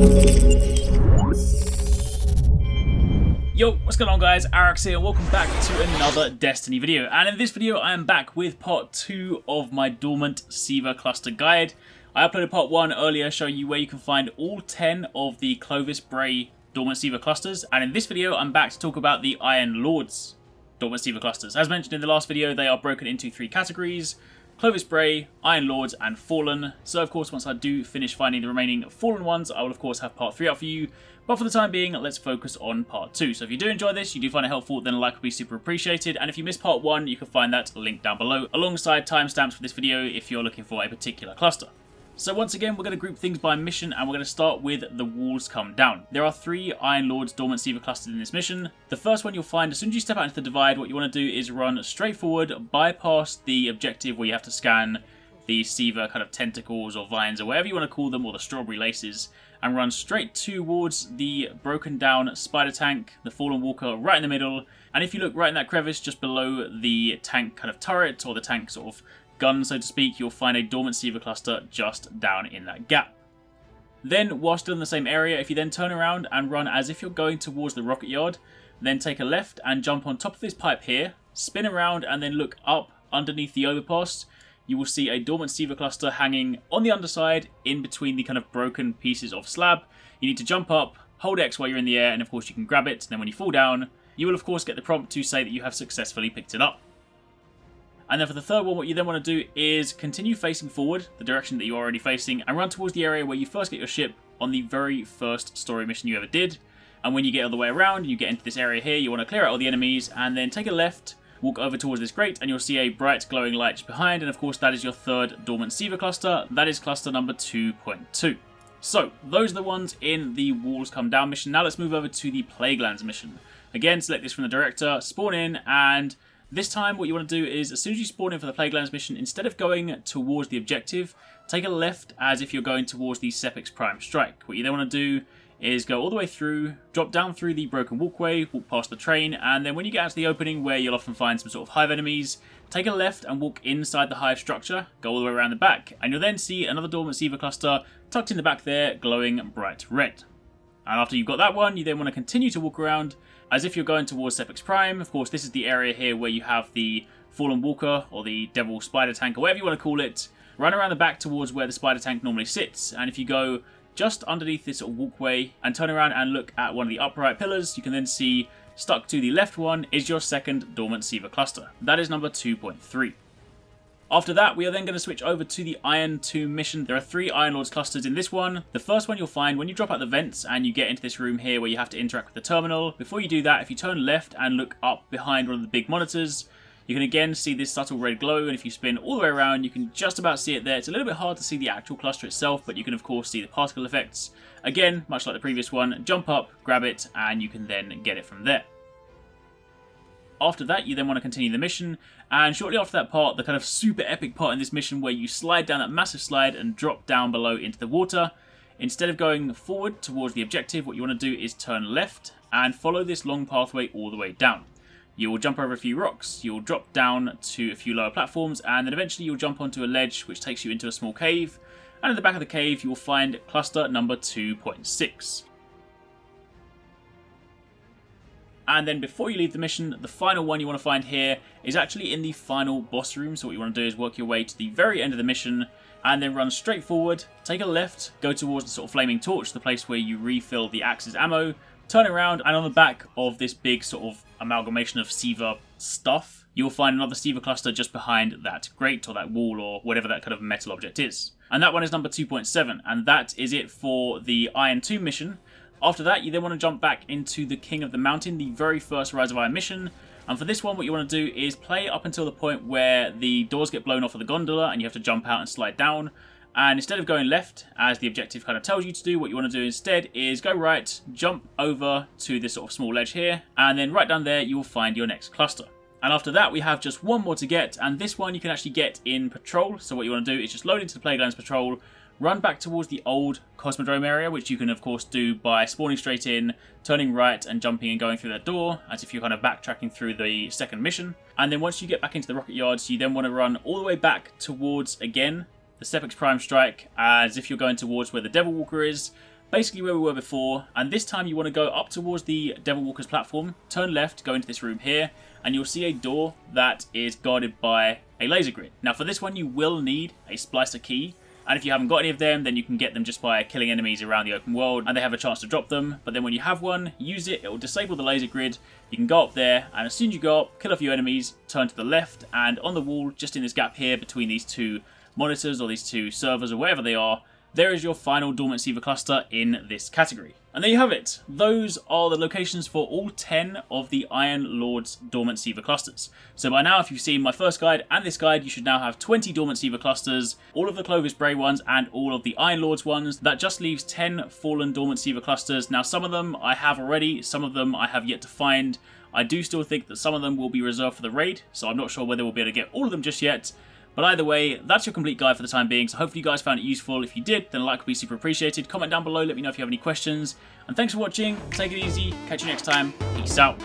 Yo, what's going on guys, Arekkz here, welcome back to another Destiny video, and in this video I am back with part 2 of my Dormant SIVA cluster guide. I uploaded part 1 earlier showing you where you can find all 10 of the CLOVIS BRAY Dormant SIVA clusters, and in this video I'm back to talk about the Iron Lords Dormant SIVA clusters. As mentioned in the last video, they are broken into 3 categories: CLOVIS BRAY, Iron Lords, and Fallen. So of course once I do finish finding the remaining Fallen ones, I will of course have part 3 out for you. But for the time being, let's focus on part 2. So if you do enjoy this, you do find it helpful, then a like would be super appreciated. And if you missed part 1, you can find that linked down below, alongside timestamps for this video if you're looking for a particular cluster. So once again, we're going to group things by mission, and we're going to start with the Walls Come Down. There are 3 Iron Lords Dormant SIVA clusters in this mission. The first one you'll find as soon as you step out into the Divide, what you want to do is run straight forward, bypass the objective where you have to scan the SIVA kind of tentacles or vines or whatever you want to call them, or the strawberry laces, and run straight towards the broken down spider tank, the Fallen Walker right in the middle. And if you look right in that crevice just below the tank kind of turret, or the tank sort of gun so to speak, you'll find a Dormant SIVA cluster just down in that gap. Then while still in the same area, if you then turn around and run as if you're going towards the rocket yard, then take a left and jump on top of this pipe here, spin around and then look up underneath the overpass, you will see a Dormant SIVA cluster hanging on the underside in between the kind of broken pieces of slab. You need to jump up, hold X while you're in the air, and of course you can grab it. Then when you fall down, you will of course get the prompt to say that you have successfully picked it up. And then for the third one, what you then want to do is continue facing forward, the direction that you're already facing, and run towards the area where you first get your ship on the very first story mission you ever did. And when you get all the way around, you get into this area here, you want to clear out all the enemies, and then take a left, walk over towards this grate, and you'll see a bright glowing light just behind, and of course that is your third Dormant SIVA cluster. That is cluster number 2.2. So, those are the ones in the Walls Come Down mission. Now let's move over to the Plaguelands mission. Again, select this from the director, spawn in, and this time what you want to do is, as soon as you spawn in for the Plaguelands mission, instead of going towards the objective, take a left as if you're going towards the CLOVIS Prime Strike. What you then want to do is go all the way through, drop down through the broken walkway, walk past the train, and then when you get out to the opening where you'll often find some sort of hive enemies, take a left and walk inside the hive structure, go all the way around the back, and you'll then see another Dormant SIVA cluster tucked in the back there, glowing bright red. And after you've got that one, you then want to continue to walk around as if you're going towards CLOVIS Prime. Of course, this is the area here where you have the Fallen Walker, or the Devil Spider Tank, or whatever you want to call it. Run around the back towards where the Spider Tank normally sits, and if you go just underneath this sort of walkway and turn around and look at one of the upright pillars, you can then see stuck to the left one is your second Dormant SIVA cluster. That is number 2.3. After that, we are then going to switch over to the Iron 2 mission. There are 3 Iron Lords clusters in this one. The first one you'll find when you drop out the vents and you get into this room here where you have to interact with the terminal. Before you do that, if you turn left and look up behind one of the big monitors, you can again see this subtle red glow, and if you spin all the way around, you can just about see it there. It's a little bit hard to see the actual cluster itself, but you can of course see the particle effects. Again, much like the previous one, jump up, grab it, and you can then get it from there. After that, you then want to continue the mission, and shortly after that part, the kind of super epic part in this mission where you slide down that massive slide and drop down below into the water, instead of going forward towards the objective, what you want to do is turn left and follow this long pathway all the way down. You will jump over a few rocks, you'll drop down to a few lower platforms, and then eventually you'll jump onto a ledge which takes you into a small cave, and in the back of the cave you will find cluster number 2.6. And then before you leave the mission, the final one you want to find here is actually in the final boss room. So what you want to do is work your way to the very end of the mission and then run straight forward, take a left, go towards the sort of flaming torch, the place where you refill the Axe's ammo, turn around, and on the back of this big sort of amalgamation of SIVA stuff, you'll find another SIVA cluster just behind that grate or that wall or whatever that kind of metal object is. And that one is number 2.7, and that is it for the Iron 2 mission. After that, you then want to jump back into the King of the Mountain, the very first Rise of Iron mission. And for this one, what you want to do is play up until the point where the doors get blown off of the gondola and you have to jump out and slide down. And instead of going left, as the objective kind of tells you to do, what you want to do instead is go right, jump over to this sort of small ledge here, and then right down there you will find your next cluster. And after that, we have just one more to get, and this one you can actually get in patrol. So what you want to do is just load into the Plaguelands patrol, run back towards the old Cosmodrome area, which you can of course do by spawning straight in, turning right and jumping and going through that door, as if you're kind of backtracking through the second mission. And then once you get back into the rocket yards, you then want to run all the way back towards, again, the CLOVIS Prime Strike, as if you're going towards where the Devil Walker is, basically where we were before, and this time you want to go up towards the Devil Walker's platform, turn left, go into this room here, and you'll see a door that is guarded by a laser grid. Now for this one you will need a splicer key, and if you haven't got any of them, then you can get them just by killing enemies around the open world, and they have a chance to drop them. But then when you have one, use it, it will disable the laser grid, you can go up there, and as soon as you go up, kill a few enemies, turn to the left, and on the wall, just in this gap here between these two monitors or these two servers or wherever they are, there is your final Dormant SIVA cluster in this category. And there you have it. Those are the locations for all 10 of the Iron Lord's Dormant SIVA clusters. So by now, if you've seen my first guide and this guide, you should now have 20 Dormant SIVA clusters, all of the CLOVIS BRAY ones and all of the Iron Lord's ones. That just leaves 10 fallen Dormant SIVA clusters. Now some of them I have already, some of them I have yet to find. I do still think that some of them will be reserved for the raid, so I'm not sure whether we'll be able to get all of them just yet. But either way, that's your complete guide for the time being, so hopefully you guys found it useful. If you did, then a like would be super appreciated. Comment down below, let me know if you have any questions. And thanks for watching, take it easy, catch you next time, peace out.